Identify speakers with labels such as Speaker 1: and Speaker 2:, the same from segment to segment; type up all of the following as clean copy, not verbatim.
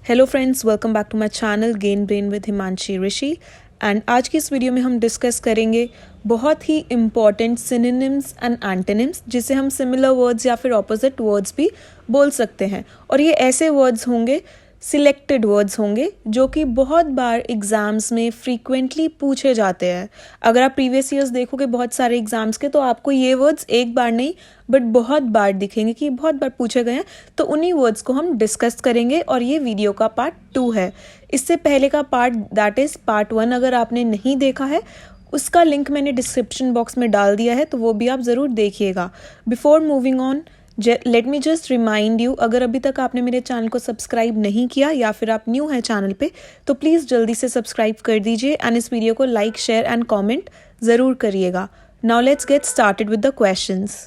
Speaker 1: Hello friends, welcome back to my channel gain brain with Himanshi Rishi. And आज की इस video में हम डिस्कस करेंगे बहुत ही इम्पॉर्टेंट सिनोनिम्स एंड एंटोनिम्स, जिसे हम सिमिलर वर्ड्स या फिर ऑपोजिट वर्ड्स भी बोल सकते हैं। और ये ऐसे वर्ड्स होंगे, सिलेक्टेड वर्ड्स होंगे, जो कि बहुत बार एग्ज़ाम्स में फ्रीक्वेंटली पूछे जाते हैं। अगर आप प्रीवियस ईयर्स देखोगे बहुत सारे एग्ज़ाम्स के, तो आपको ये वर्ड्स एक बार नहीं बट बहुत बार दिखेंगे कि बहुत बार पूछे गए हैं। तो उन्हीं वर्ड्स को हम डिस्कस करेंगे और ये वीडियो का पार्ट 2 है। इससे पहले का पार्ट दैट इज़ पार्ट 1 अगर आपने नहीं देखा है, उसका लिंक मैंने डिस्क्रिप्शन बॉक्स में डाल दिया है, तो वो भी आप ज़रूर देखिएगा। Before moving on, let me just remind you, अगर अभी तक आपने मेरे चैनल को सब्सक्राइब नहीं किया या फिर आप न्यू हैं चैनल पे, तो प्लीज़ जल्दी से सब्सक्राइब कर दीजिए एंड इस वीडियो को लाइक, शेयर एंड कमेंट ज़रूर करिएगा। Now let's get started with the questions.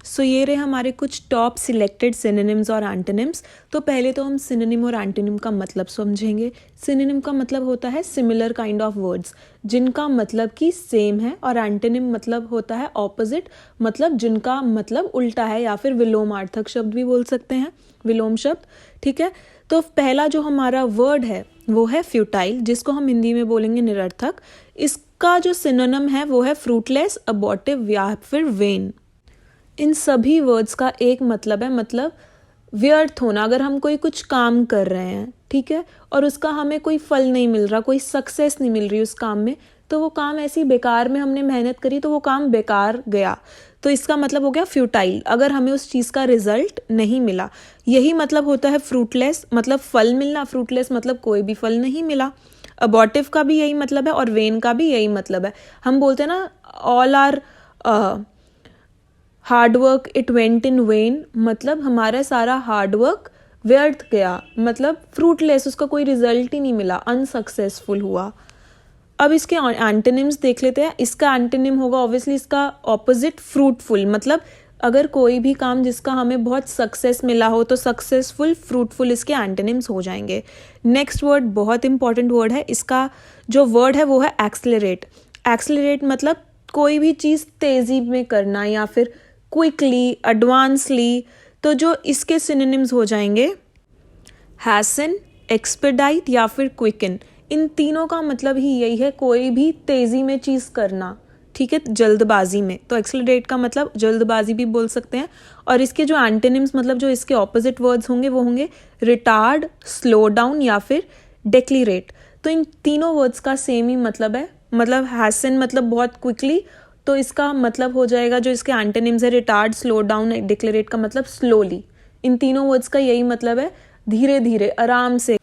Speaker 1: So ये रहे हमारे कुछ टॉप सिलेक्टेड सिनोनिम्स और एंटोनिम्स। तो पहले तो हम सिनोनिम और एंटोनिम का मतलब समझेंगे। सिनोनिम का मतलब होता है सिमिलर काइंड ऑफ वर्ड्स, जिनका मतलब कि सेम है, और एंटोनिम मतलब होता है ऑपोजिट, मतलब जिनका मतलब उल्टा है, या फिर विलोमार्थक शब्द भी बोल सकते हैं, विलोम शब्द। ठीक है, तो पहला जो हमारा वर्ड है वो है फ्यूटाइल, जिसको हम हिंदी में बोलेंगे निरर्थक। इसका जो सिनोनिम है वो है फ्रूटलेस, अबॉर्टिव या फिर वेन। इन सभी वर्ड्स का एक मतलब है, मतलब व्यर्थ होना। अगर हम कोई कुछ काम कर रहे हैं, ठीक है, और उसका हमें कोई फल नहीं मिल रहा, कोई सक्सेस नहीं मिल रही उस काम में, तो वो काम ऐसी बेकार में हमने मेहनत करी तो वो काम बेकार गया, तो इसका मतलब हो गया फ्यूटाइल। अगर हमें उस चीज़ का रिजल्ट नहीं मिला, यही मतलब होता है फ्रूटलेस, मतलब फल मिलना। फ्रूटलेस मतलब कोई भी फल नहीं मिला। अबॉर्टिव का भी यही मतलब है और वेन का भी यही मतलब है। हम बोलते हैं ना, all our hard work it went in vain, मतलब हमारा सारा हार्ड वर्क व्यर्थ गया, मतलब फ्रूटलेस, उसका कोई रिजल्ट ही नहीं मिला, अनसक्सेसफुल हुआ। अब इसके एंटोनिम्स देख लेते हैं। इसका एंटोनिम होगा ऑब्वियसली इसका ऑपोजिट, फ्रूटफुल। मतलब अगर कोई भी काम जिसका हमें बहुत सक्सेस मिला हो, तो सक्सेसफुल, फ्रूटफुल इसके एंटोनिम्स हो जाएंगे। नेक्स्ट वर्ड बहुत इंपॉर्टेंट वर्ड है। इसका जो वर्ड है वो है एक्सेलरेट। एक्सेलरेट मतलब कोई भी चीज़ तेज़ी में करना या फिर क्विकली, एडवांसली। तो जो इसके सिनोनिम्स हो जाएंगे हैसन, एक्सपेडाइट या फिर क्विकन। इन तीनों का मतलब ही यही है, कोई भी तेज़ी में चीज़ करना, ठीक है, जल्दबाजी में। तो एक्सेलरेट का मतलब जल्दबाजी भी बोल सकते हैं। और इसके जो एंटोनिम्स, मतलब जो इसके ऑपोजिट वर्ड्स होंगे, वो होंगे रिटार्ड, स्लो डाउन या फिर डेक्लीरेट। तो इन तीनों वर्ड्स का सेम ही मतलब है। मतलब हैसन मतलब बहुत क्विकली, तो इसका मतलब हो जाएगा, जो इसके एंटोनिम्स है रिटार्ड, स्लो डाउन, डिक्लेरेट का मतलब स्लोली। इन तीनों वर्ड्स का यही मतलब है, धीरे धीरे, आराम से।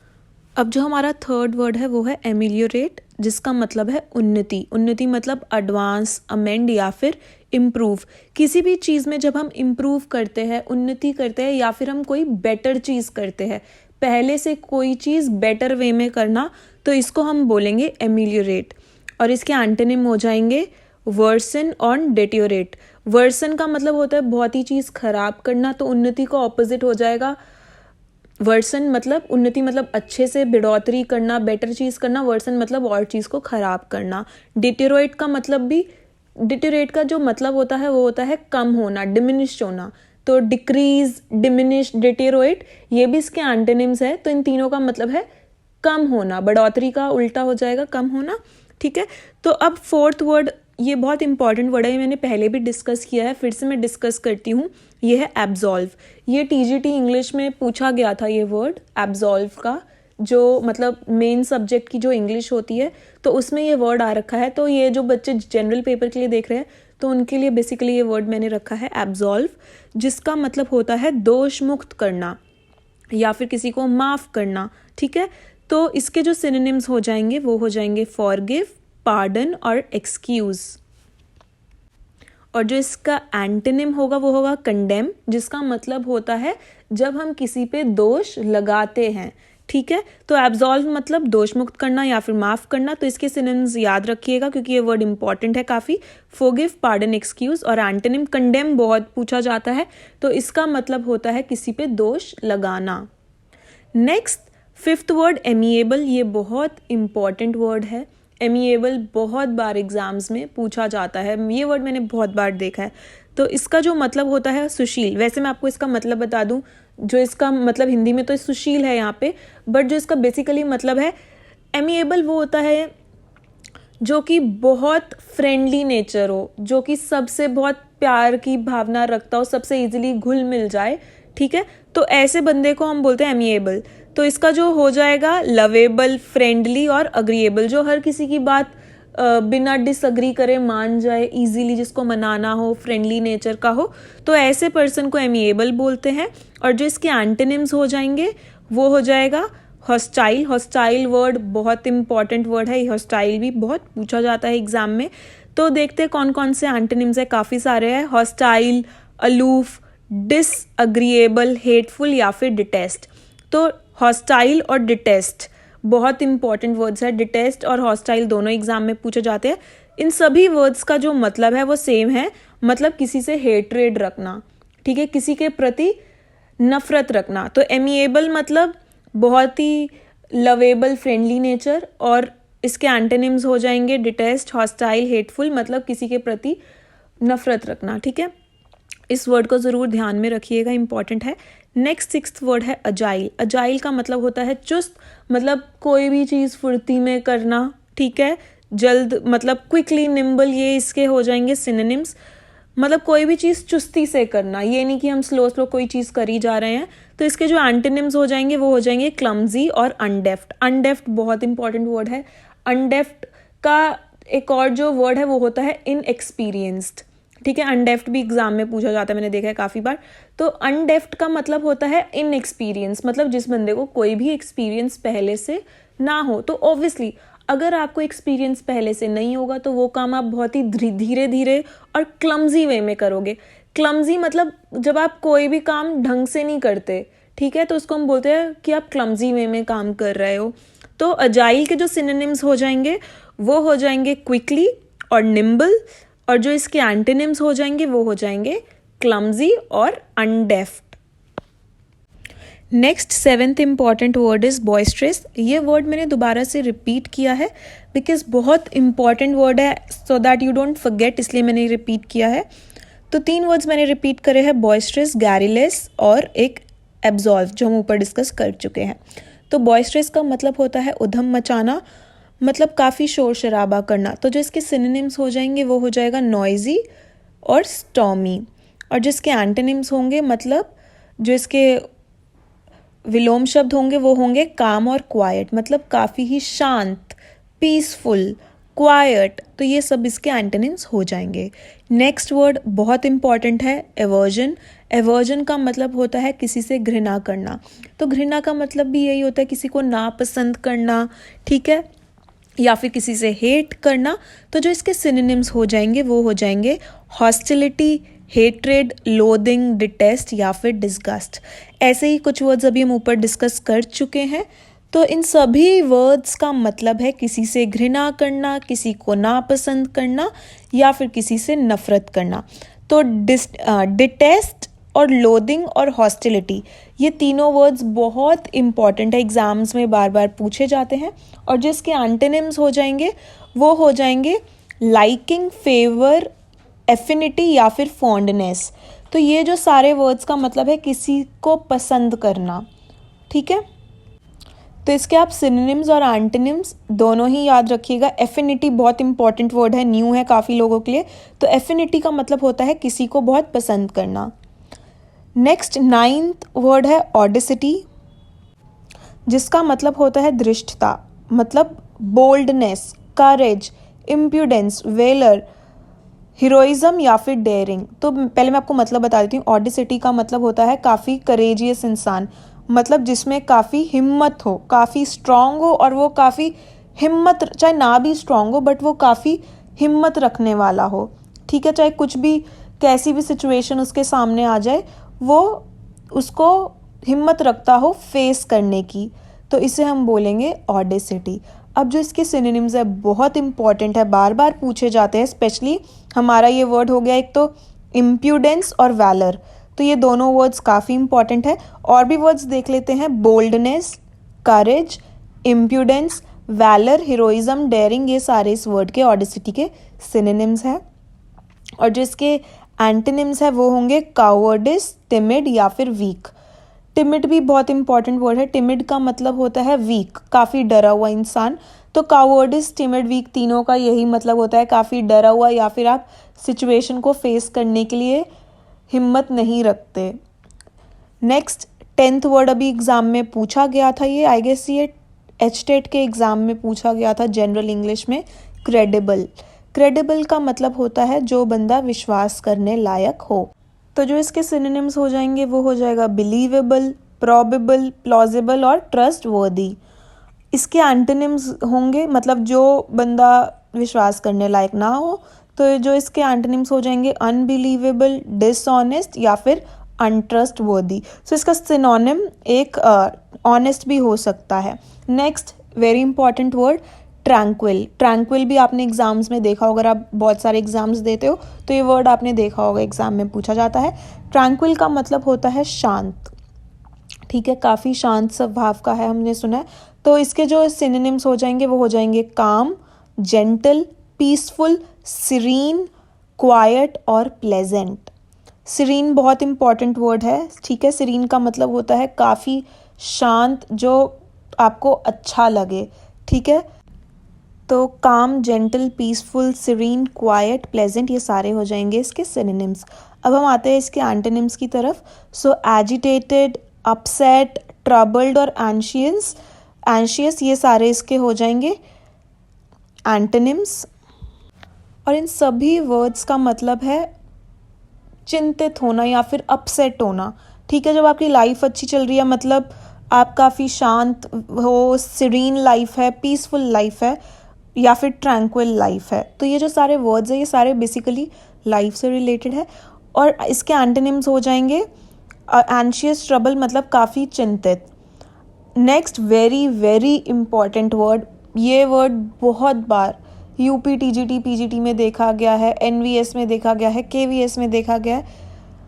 Speaker 1: अब जो हमारा थर्ड वर्ड है वो है एमिलियोरेट, जिसका मतलब है उन्नति। उन्नति मतलब एडवांस, अमेंड या फिर इम्प्रूव। किसी भी चीज़ में जब हम इम्प्रूव करते हैं, उन्नति करते हैं, या फिर हम कोई बेटर चीज़ करते हैं, पहले से कोई चीज़ बेटर वे में करना, तो इसको हम बोलेंगे एमिलियोरेट। और इसके एंटोनिम हो जाएंगे वर्सन और डेटियोरेट। वर्सन का मतलब होता है बहुत ही चीज़ खराब करना, तो उन्नति का ऑपोजिट हो जाएगा वर्सन। मतलब उन्नति मतलब अच्छे से बढ़ोतरी करना, बेटर चीज़ करना। वर्सन मतलब और चीज़ को खराब करना। डिटेरोरेट का मतलब भी, डिटेरोरेट का जो मतलब होता है वो होता है कम होना, डिमिनिश होना। तो डिक्रीज, डिमिनिश, डिटेरोरेट, ये भी इसके एंटोनिम्स है। तो इन तीनों का मतलब है कम होना, बढ़ोतरी का उल्टा हो जाएगा कम होना। ठीक है, तो अब फोर्थ वर्ड, ये बहुत इंपॉर्टेंट वर्ड है, मैंने पहले भी डिस्कस किया है, फिर से मैं डिस्कस करती हूँ। ये है एब्जॉल्व। ये टीजीटी इंग्लिश में पूछा गया था ये वर्ड, एब्जॉल्व का, जो मतलब मेन सब्जेक्ट की जो इंग्लिश होती है, तो उसमें ये वर्ड आ रखा है। तो ये जो बच्चे जनरल पेपर के लिए देख रहे हैं, तो उनके लिए बेसिकली ये वर्ड मैंने रखा है एब्जॉल्व, जिसका मतलब होता है दोष मुक्त करना या फिर किसी को माफ़ करना। ठीक है, तो इसके जो सिनोनिम्स हो जाएंगे वो हो जाएंगे फॉरगिव, पार्डन और एक्सक्यूज। और जो इसका एंटोनिम होगा वो होगा कंडेम, जिसका मतलब होता है जब हम किसी पे दोष लगाते हैं। ठीक है, तो एब्जॉल्व मतलब दोष मुक्त करना या फिर माफ़ करना। तो इसके सिनोनिम्स याद रखिएगा क्योंकि ये वर्ड इंपॉर्टेंट है काफ़ी। Forgive, pardon, excuse. और एंटोनिम कंडेम बहुत पूछा जाता है, तो इसका मतलब होता है किसी पे दोष लगाना। Next, fifth word amiable. ये बहुत इंपॉर्टेंट वर्ड है। एमिएबल बहुत बार एग्जाम्स में पूछा जाता है, ये वर्ड मैंने बहुत बार देखा है। तो इसका जो मतलब होता है सुशील। वैसे मैं आपको इसका मतलब बता दूं, जो इसका मतलब हिंदी में तो सुशील है यहाँ पे, बट जो इसका बेसिकली मतलब है एमिएबल, वो होता है जो कि बहुत फ्रेंडली नेचर हो, जो कि सबसे बहुत प्यार की भावना रखता हो, सबसे इजीली घुल मिल जाए, ठीक है। तो ऐसे बंदे को हम बोलते हैं एमिएबल। तो इसका जो हो जाएगा लवेबल, फ्रेंडली और अग्रीएबल, जो हर किसी की बात बिना डिसअग्री करे मान जाए, इजीली जिसको मनाना हो, फ्रेंडली नेचर का हो, तो ऐसे पर्सन को एमिएबल बोलते हैं। और जो इसके एंटोनिम्स हो जाएंगे वो हो जाएगा हॉस्टाइल। हॉस्टाइल वर्ड बहुत इंपॉर्टेंट वर्ड है, हॉस्टाइल भी बहुत पूछा जाता है एग्जाम में। तो देखते हैं कौन कौन से एंटोनिम्स है, काफ़ी सारे हैं। हॉस्टाइल, अलूफ, डिसअग्रीएबल, हेटफुल या फिर डिटेस्ट। तो हॉस्टाइल और डिटेस्ट बहुत इंपॉर्टेंट वर्ड्स है। डिटेस्ट और हॉस्टाइल दोनों एग्जाम में पूछे जाते हैं। इन सभी वर्ड्स का जो मतलब है वो सेम है, मतलब किसी से हेट्रेड रखना, ठीक है, किसी के प्रति नफरत रखना। तो एमिएबल मतलब बहुत ही लवेबल, फ्रेंडली नेचर, और इसके एंटोनिम्स हो जाएंगे डिटेस्ट, हॉस्टाइल, हेटफुल, मतलब किसी के प्रति नफरत रखना, ठीक है। इस वर्ड को ज़रूर ध्यान में रखिएगा, इंपॉर्टेंट है। नेक्स्ट 6th वर्ड है अजाइल। अजाइल का मतलब होता है चुस्त, मतलब कोई भी चीज़ फुर्ती में करना, ठीक है, जल्द, मतलब क्विकली, निम्बल, ये इसके हो जाएंगे सिनोनिम्स। मतलब कोई भी चीज़ चुस्ती से करना, ये नहीं कि हम स्लो स्लो कोई चीज़ कर ही जा रहे हैं। तो इसके जो एंटोनिम्स हो जाएंगे वो हो जाएंगे क्लमजी और अनडेफ्ट। अनडेफ्ट बहुत इंपॉर्टेंट वर्ड है। अनडेफ्ट का एक और जो वर्ड है वो होता है इनएक्सपीरियंस्ड, ठीक है। अनडेफ्ट भी एग्जाम में पूछा जाता है, मैंने देखा है काफ़ी बार। तो अनडेफ्ट का मतलब होता है इनएक्सपीरियंस, मतलब जिस बंदे को कोई भी एक्सपीरियंस पहले से ना हो। तो ऑब्वियसली अगर आपको एक्सपीरियंस पहले से नहीं होगा तो वो काम आप बहुत ही धीरे धीरे और क्लमजी वे में करोगे। क्लमजी मतलब जब आप कोई भी काम ढंग से नहीं करते, ठीक है, तो उसको हम बोलते हैं कि आप क्लमजी वे में काम कर रहे हो। तो अजाइल के जो सिनोनिम्स हो जाएंगे वो हो जाएंगे क्विकली और निम्बल, और जो इसके एंटोनिम्स हो जाएंगे वो हो जाएंगे क्लमजी और undeft. Next 7th important word is boisterous. ये वर्ड मैंने दोबारा से रिपीट किया है बिकॉज बहुत इंपॉर्टेंट वर्ड है, so that you don't forget, इसलिए मैंने रिपीट किया है। तो 3 वर्ड्स मैंने रिपीट करे हैं, बॉयस्ट्रेस, गैरिलेस और एक एब्जॉल्व, जो हम ऊपर डिस्कस कर चुके हैं। तो बॉयस्ट्रेस का मतलब होता है उधम मचाना, मतलब काफ़ी शोर शराबा करना। तो जो इसके सिनोनिम्स हो जाएंगे वो हो जाएगा नॉइजी और स्टॉमी। और जिसके एंटोनिम्स होंगे, मतलब जो इसके विलोम शब्द होंगे वो होंगे काम और क्वाइट, मतलब काफ़ी ही शांत, पीसफुल, क्वाइट। तो ये सब इसके एंटोनिम्स हो जाएंगे। नेक्स्ट वर्ड बहुत इंपॉर्टेंट है, एवर्जन। एवर्जन का मतलब होता है किसी से घृणा करना। तो घृणा का मतलब भी यही होता है किसी को नापसंद करना, ठीक है, या फिर किसी से हेट करना। तो जो इसके सिनोनिम्स हो जाएंगे वो हो जाएंगे हॉस्टिलिटी, हेट्रेड, लोदिंग, डिटेस्ट या फिर डिस्गस्ट। ऐसे ही कुछ वर्ड्स अभी हम ऊपर डिस्कस कर चुके हैं। तो इन सभी वर्ड्स का मतलब है किसी से घृणा करना, किसी को नापसंद करना या फिर किसी से नफरत करना। तो डिटेस्ट और लोदिंग और हॉस्टिलिटी, ये तीनों वर्ड्स बहुत इंपॉर्टेंट है, एग्जाम्स में बार बार पूछे जाते हैं। और जिसके एंटोनिम्स हो जाएंगे वो हो जाएंगे लाइकिंग, फेवर, एफिनिटी या फिर फॉन्डनेस। तो ये जो सारे वर्ड्स का मतलब है किसी को पसंद करना, ठीक है। तो इसके आप सिनोनिम्स और एंटोनिम्स दोनों ही याद रखिएगा। एफिनिटी बहुत इंपॉर्टेंट वर्ड है, न्यू है काफ़ी लोगों के लिए। तो एफिनिटी का मतलब होता है किसी को बहुत पसंद करना। नेक्स्ट 9th वर्ड है ऑडिसिटी, जिसका मतलब होता है धृष्टता, मतलब बोल्डनेस, करेज, इम्प्यूडेंस, वेलर, हीरोइज्म या फिर डेयरिंग। तो पहले मैं आपको मतलब बता देती हूँ। ऑडिसिटी का मतलब होता है काफ़ी करेजियस इंसान, मतलब जिसमें काफ़ी हिम्मत हो, काफ़ी स्ट्रांग हो, और वो काफ़ी हिम्मत, चाहे ना भी स्ट्रांग हो बट वो काफ़ी हिम्मत रखने वाला हो, ठीक है। चाहे कुछ भी, कैसी भी सिचुएशन उसके सामने आ जाए, वो उसको हिम्मत रखता हो फेस करने की। तो इसे हम बोलेंगे ऑडिसिटी। अब जो इसके सिनोनिम्स है बहुत इंपॉर्टेंट है, बार बार पूछे जाते हैं। स्पेशली हमारा ये वर्ड हो गया एक तो इम्प्यूडेंस और वैलर, तो ये दोनों वर्ड्स काफ़ी इंपॉर्टेंट है। और भी वर्ड्स देख लेते हैं, बोल्डनेस, करेज, इम्प्यूडेंस, वैलर, हीरोइज्म, डेयरिंग, ये सारे इस वर्ड के ऑडिसिटी के सिनोनिम्स हैं। और जो इसके एंटोनिम्स है वो होंगे कावर्डिस, टिमिड या फिर वीक। टिमिड भी बहुत इंपॉर्टेंट वर्ड है। टिमिड का मतलब होता है वीक, काफ़ी डरा हुआ इंसान। तो कावर्डिस, टिमिड, वीक तीनों का यही मतलब होता है, काफ़ी डरा हुआ या फिर आप सिचुएशन को फेस करने के लिए हिम्मत नहीं रखते। नेक्स्ट 10th वर्ड अभी एग्ज़ाम में पूछा गया था, ये आई गेस ये एचटेट के एग्ज़ाम में पूछा गया था जनरल इंग्लिश में, क्रेडिबल। क्रेडिबल का मतलब होता है जो बंदा विश्वास करने लायक हो। तो जो इसके सिनोनिम्स हो जाएंगे वो हो जाएगा बिलीवेबल, प्रोबेबल, प्लॉजिबल और ट्रस्टवर्दी। इसके एंटोनिम्स होंगे, मतलब जो बंदा विश्वास करने लायक ना हो, तो जो इसके एंटोनिम्स हो जाएंगे अनबिलीवेबल, डिसऑनेस्ट या फिर अनट्रस्टवर्दी। सो इसका सिनोनिम एक ऑनेस्ट भी हो सकता है। Next very important word tranquil. Tranquil भी आपने एग्जाम्स में देखा होगा, अगर आप बहुत सारे एग्जाम्स देते हो तो ये वर्ड आपने देखा होगा, एग्जाम में पूछा जाता है। ट्रैंक्विल का मतलब होता है शांत, ठीक है, काफ़ी शांत स्वभाव का है, हमने सुना है। तो इसके जो सिनोनिम्स हो जाएंगे वो हो जाएंगे काम, जेंटल, पीसफुल, सीरीन, क्वाइट और प्लेजेंट। सीरीन बहुत इंपॉर्टेंट वर्ड है, ठीक है। सीरीन का मतलब होता है काफ़ी शांत, जो आपको अच्छा लगे, ठीक है। तो calm, gentle, peaceful, serene, quiet, pleasant, ये सारे हो जाएंगे इसके सिनोनिम्स। अब हम आते हैं इसके एंटोनिम्स की तरफ। सो एजिटेटेड, अपसेट, ट्रबल्ड और एंशियस, एंशियस ये सारे इसके हो जाएंगे एंटोनिम्स। और इन सभी वर्ड्स का मतलब है चिंतित होना या फिर अपसेट होना, ठीक है। जब आपकी लाइफ अच्छी चल रही है, मतलब आप काफ़ी शांत हो, सीरीन लाइफ है, पीसफुल लाइफ है या फिर ट्रैंक्विल लाइफ है, तो ये जो सारे वर्ड्स हैं ये सारे बेसिकली लाइफ से रिलेटेड है। और इसके एंटोनिम्स हो जाएंगे एंशियस, ट्रबल मतलब काफ़ी चिंतित। Next very very important word, ये वर्ड बहुत बार यूपी, टीजीटी, पीजीटी में देखा गया है, एनवीएस में देखा गया है, केवीएस में देखा गया है,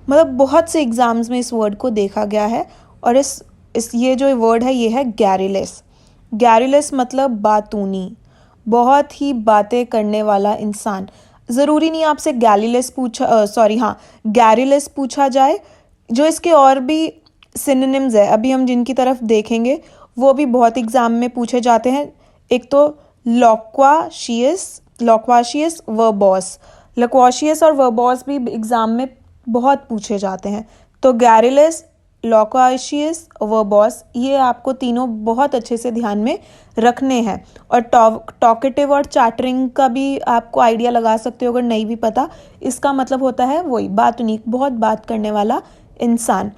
Speaker 1: मतलब बहुत से एग्जाम्स में इस वर्ड को देखा गया है। और इस ये जो वर्ड है ये है गैरिलेस। गैरिलेस मतलब बातूनी, बहुत ही बातें करने वाला इंसान। ज़रूरी नहीं आपसे गैरिलेस पूछा जाए। जो इसके और भी सिनोनिम्स है अभी हम जिनकी तरफ देखेंगे वो भी बहुत एग्जाम में पूछे जाते हैं। एक तो लोक्वाशियस, वर्बॉस। लोक्वाशियस और वर्बॉस भी एग्जाम में बहुत पूछे जाते हैं। तो गैरिलेस, लोक्वाशियस, वर्बॉस, ये आपको तीनों बहुत अच्छे से ध्यान में रखने हैं। और टॉकेटिव और चैटरिंग का भी आपको आइडिया लगा सकते हो अगर नहीं भी पता। इसका मतलब होता है वही बातूनी, बहुत बात करने वाला इंसान।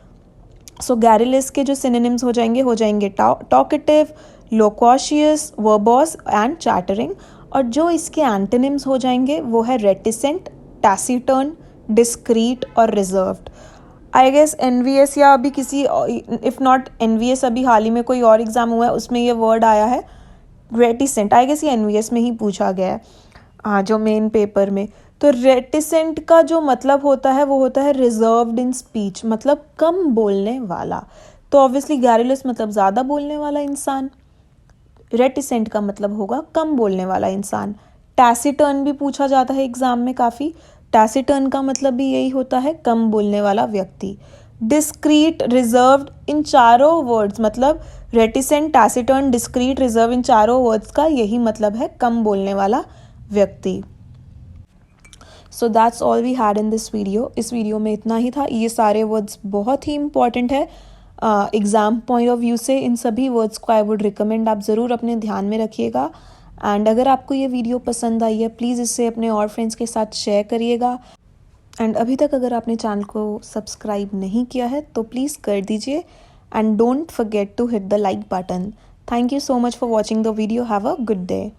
Speaker 1: सो गैरिलेस के जो सिनोनिम्स हो जाएंगे टॉकेटिव, लोक्वाशियस, वर्बॉस एंड चैटरिंग। और जो इसके एंटोनिम्स हो जाएंगे वो है रेटिसेंट, टैसिटर्न, डिस्क्रीट और रिजर्व्ड। आई गेस एनवीएस या अभी किसी, इफ़ नॉट एनवीएस, अभी हाल ही में कोई और एग्ज़ाम हुआ है उसमें ये वर्ड आया है रेटिसेंट। आई गेस ये एनवीएस में ही पूछा गया है, हाँ, जो मेन पेपर में। तो रेटिसेंट का जो मतलब होता है वो होता है रिजर्व्ड इन स्पीच, मतलब कम बोलने वाला। तो ऑब्वियसली गैरिलेस मतलब ज़्यादा बोलने वाला इंसान, रेटिसेंट का मतलब होगा कम बोलने वाला इंसान। टैसिटर्न भी पूछा जाता है एग्जाम में काफ़ी, टैसिटर्न का मतलब भी यही होता है कम बोलने वाला व्यक्ति। डिस्क्रीट, रिजर्व्ड, इन चारों वर्ड्स मतलब रेटिसेंट, टैसिटर्न, डिस्क्रीट, रिजर्व, इन चारों वर्ड्स का यही मतलब है कम बोलने वाला व्यक्ति। So that's all we had in this video. इस वीडियो में इतना ही था। ये सारे वर्ड्स बहुत ही इंपॉर्टेंट है एग्ज़ाम पॉइंट ऑफ व्यू से। इन सभी वर्ड्स को आई वुड रिकमेंड आप ज़रूर अपने ध्यान में रखिएगा। एंड अगर आपको ये वीडियो पसंद आई है प्लीज़ इसे अपने और फ्रेंड्स के साथ शेयर करिएगा। एंड अभी तक अगर आपने चैनल को सब्सक्राइब नहीं किया है तो प्लीज़ कर दीजिए। And don't forget to hit the like button. Thank you so much for watching the video. Have a good day.